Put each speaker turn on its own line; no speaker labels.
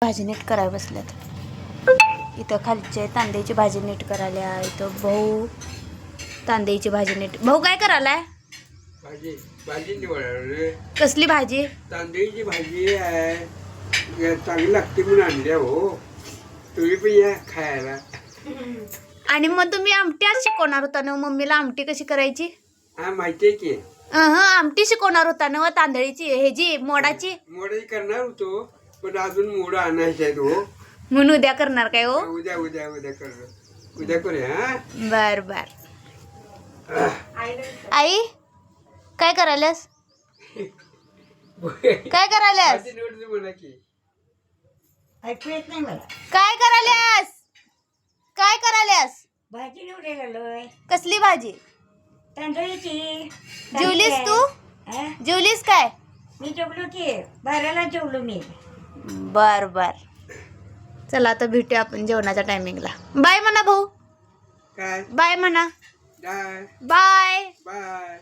भाजी नीट करायला बसल्यात. इथं खालचे तांदळीची भाजी नीट करायला. इथं भाऊ तांदळीची भाजी नीट. भाऊ काय करायलाय?
भाजी भाजी निवडले.
कसली भाजी?
तांदळीची भाजी आहे. चांगली लागते म्हणून आणल्या हो. तुम्ही पण या खायला.
आणि मग तुम्ही आमटी आज शिकवणार होता ना मम्मीला आमटी कशी करायची?
हा माहितीये की.
आमटी शिकवणार होता ना तांदळीची ह्याची मोडाची.
मोडाची करणार होतो पण अजून मोडा आणायचे आहेत हो.
म्हणून उद्या करणार काय हो?
उद्या उद्या उद्या कर. उद्या करूया हा.
बर बर. आई काय करायल्यास? काय करायल्यास?
भाजी निवडली म्हणा की.
ऐकू येत नाही मला.
काय करायल्यास? काय करायल्यास?
भाजी निवडायला
कसली भाजी?
तांदळीची.
जेवलीस तू?
हा?
जेवलीस काय?
मी जेवलो की 12ला जेवलो मी.
बर बर. चला आता भेटूया आपण जेवणाच्या टायमिंगला. बाय म्हणा भाऊ.
काय
बाय म्हणा.
Bye
bye.
बाय.